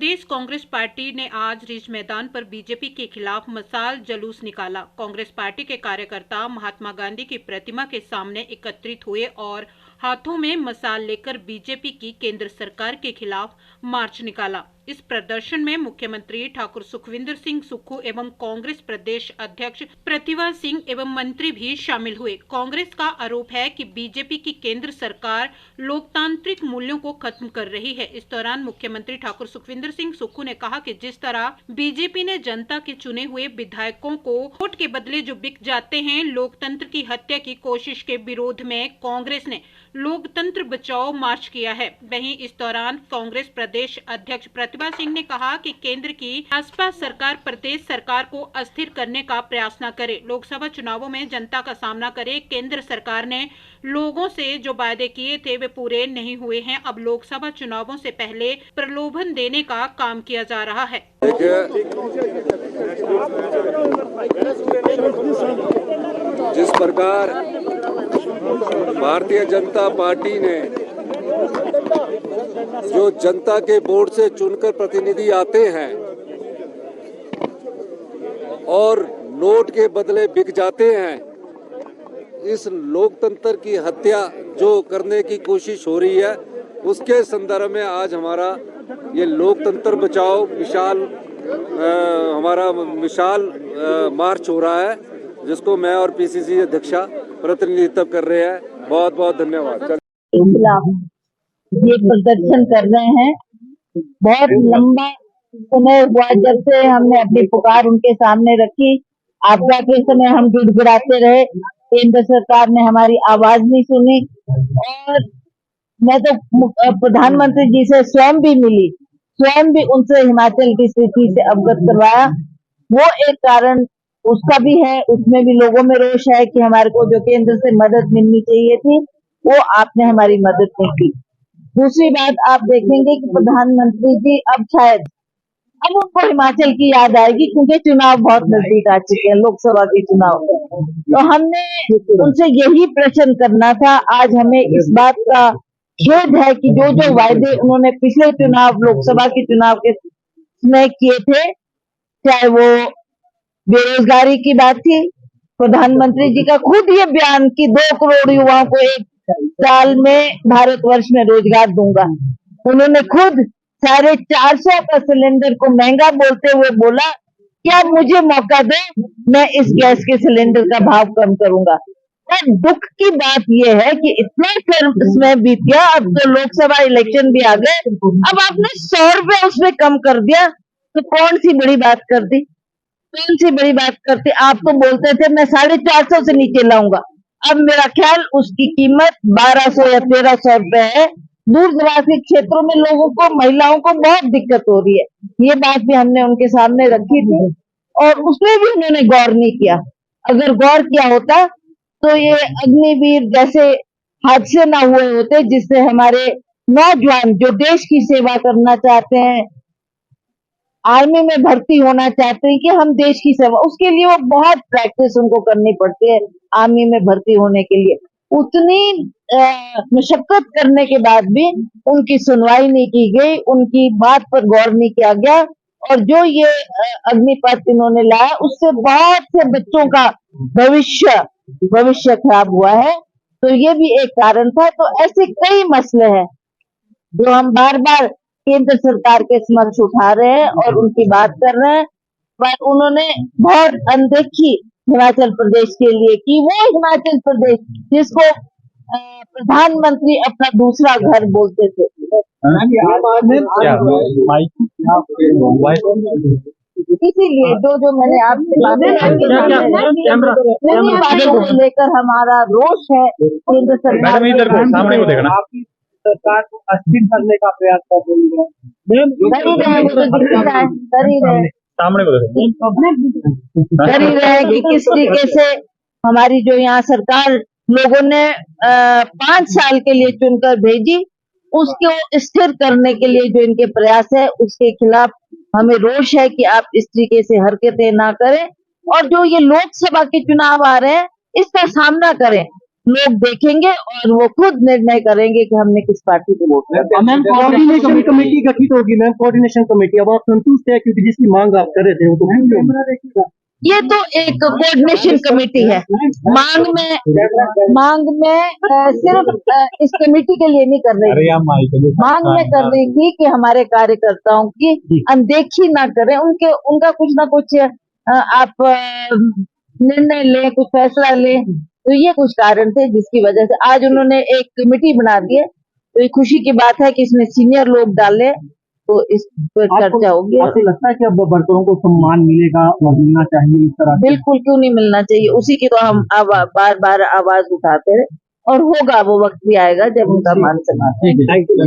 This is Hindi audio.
प्रदेश कांग्रेस पार्टी ने आज रिज मैदान पर बीजेपी के खिलाफ मशाल जुलूस निकाला। कांग्रेस पार्टी के कार्यकर्ता महात्मा गांधी की प्रतिमा के सामने एकत्रित हुए और हाथों में मशाल लेकर बीजेपी की केंद्र सरकार के खिलाफ मार्च निकाला। इस प्रदर्शन में मुख्यमंत्री ठाकुर सुखविंदर सिंह सुक्खू एवं कांग्रेस प्रदेश अध्यक्ष प्रतिभा सिंह एवं मंत्री भी शामिल हुए। कांग्रेस का आरोप है कि बीजेपी की केंद्र सरकार लोकतांत्रिक मूल्यों को खत्म कर रही है। इस दौरान मुख्यमंत्री ठाकुर सुखविंदर सिंह सुक्खू ने कहा कि जिस तरह बीजेपी ने जनता के चुने हुए विधायकों को वोट के बदले जो बिक जाते हैं, लोकतंत्र की हत्या की कोशिश के विरोध में कांग्रेस ने लोकतंत्र बचाओ मार्च किया है। वहीं इस दौरान कांग्रेस प्रदेश अध्यक्ष प्रतिभा सिंह ने कहा कि केंद्र की भाजपा सरकार प्रदेश सरकार को अस्थिर करने का प्रयास न करे, लोकसभा चुनावों में जनता का सामना करे। केंद्र सरकार ने लोगों से जो वादे किए थे वे पूरे नहीं हुए हैं। अब लोकसभा चुनावों से पहले प्रलोभन देने का काम किया जा रहा है। जिस प्रकार भारतीय जनता पार्टी ने जो जनता के वोट से चुनकर प्रतिनिधि आते हैं और नोट के बदले बिक जाते हैं, इस लोकतंत्र की हत्या जो करने की कोशिश हो रही है, उसके संदर्भ में आज हमारा ये लोकतंत्र बचाओ हमारा विशाल मार्च हो रहा है, जिसको मैं और पीसीसी अध्यक्षा प्रतिनिधित्व कर रहे हैं। बहुत बहुत धन्यवाद। ये प्रदर्शन कर रहे हैं, बहुत लंबा समय हुआ जब से हमने अपनी पुकार उनके सामने रखी। आपदा के समय हम गिड़गिड़ाते रहे, केंद्र सरकार ने हमारी आवाज नहीं सुनी और मैं तो प्रधानमंत्री जी से स्वयं भी मिली, स्वयं भी उनसे हिमाचल की स्थिति से अवगत करवाया। वो एक कारण उसका भी है, उसमें भी लोगों में रोष है कि हमारे को जो केंद्र से मदद मिलनी चाहिए थी वो आपने हमारी मदद नहीं की। दूसरी बात आप देखेंगे कि प्रधानमंत्री जी अब शायद अब उनको हिमाचल की याद आएगी, क्योंकि चुनाव बहुत नजदीक आ चुके हैं, लोकसभा के चुनाव। तो हमने उनसे यही प्रश्न करना था। आज हमें इस बात का खेद है कि जो जो वायदे उन्होंने पिछले चुनाव लोकसभा के चुनाव के में किए थे, चाहे वो बेरोजगारी की बात थी, प्रधानमंत्री जी का खुद ये बयान कि 2 करोड़ युवाओं को एक साल में भारतवर्ष में रोजगार दूंगा। उन्होंने खुद 450 का सिलेंडर को महंगा बोलते हुए बोला कि आप मुझे मौका दें, मैं इस गैस के सिलेंडर का भाव कम करूंगा। और दुख की बात यह है कि इतना समय बीत गया, अब तो लोकसभा इलेक्शन भी आ गए, अब आपने 100 रुपए उसमें कम कर दिया, तो कौन सी बड़ी बात कर दी, कौन सी बड़ी बात करते। आप तो बोलते थे मैं 450 से नीचे लाऊंगा, अब मेरा ख्याल उसकी कीमत 1200 या 1300 रुपए है। दूर दराज के क्षेत्रों में लोगों को, महिलाओं को बहुत दिक्कत हो रही है। ये बात भी हमने उनके सामने रखी थी और उसमें भी उन्होंने गौर नहीं किया। अगर गौर किया होता तो ये अग्निवीर जैसे हादसे ना हुए होते, जिससे हमारे नौजवान जो देश की सेवा करना चाहते हैं, आर्मी में भर्ती होना चाहते हैं कि हम देश की सेवा, उसके लिए वो बहुत प्रैक्टिस उनको करनी पड़ती है। आर्मी में भर्ती होने के लिए उतनी मशक्कत करने के बाद भी उनकी सुनवाई नहीं की गई, उनकी बात पर गौर नहीं किया गया और जो ये अग्निपथ इन्होंने लाया उससे बहुत से बच्चों का भविष्य खराब हुआ है। तो ये भी एक कारण था। तो ऐसे कई मसले हैं जो हम बार बार केंद्र सरकार के समक्ष उठा रहे हैं और उनकी बात कर रहे हैं, पर उन्होंने बहुत अनदेखी हिमाचल प्रदेश के लिए की। वो हिमाचल प्रदेश जिसको प्रधानमंत्री अपना दूसरा घर बोलते थे। इसीलिए जो मैंने आपसे बातों को लेकर हमारा रोष है केंद्र सरकार सरकार को अस्थिर करने का प्रयास कर रही है कि किस तरीके से हमारी जो यहाँ सरकार लोगों ने 5 साल के लिए चुनकर भेजी, उसको स्थिर करने के लिए जो इनके प्रयास है उसके खिलाफ हमें रोष है कि आप इस तरीके से हरकतें ना करें और जो ये लोकसभा के चुनाव आ रहे हैं इसका सामना करें। लोग देखेंगे और वो खुद निर्णय करेंगे कि हमने किस पार्टी को वोट किया। मैम कोऑर्डिनेशन कमेटी गठित होगी मैम, कोऑर्डिनेशन कमेटी। अब आप संतुष्ट है क्योंकि जिसकी मांग आप कर रहे थे वो तो पूरी होगी। ये तो एक कोऑर्डिनेशन कमेटी है। मांग में सिर्फ इस कमेटी के लिए नहीं कर रही, मांग में कर रही थी कि हमारे कार्यकर्ताओं की अनदेखी ना करें, उनका कुछ ना कुछ आप निर्णय लें, कुछ फैसला लें। तो ये कुछ कारण थे जिसकी वजह से आज उन्होंने एक कमेटी बना दी है। तो ये खुशी की बात है कि इसमें सीनियर लोग डाले, तो इस पर चर्चा होगी। आपको लगता है कि अब वर्करों को सम्मान मिलेगा और मिलना चाहिए इस तरह? बिल्कुल, क्यों नहीं मिलना चाहिए। उसी की तो हम बार बार आवाज उठाते हैं और होगा, वो वक्त भी आएगा जब उनका मान सम्मान। Thank you.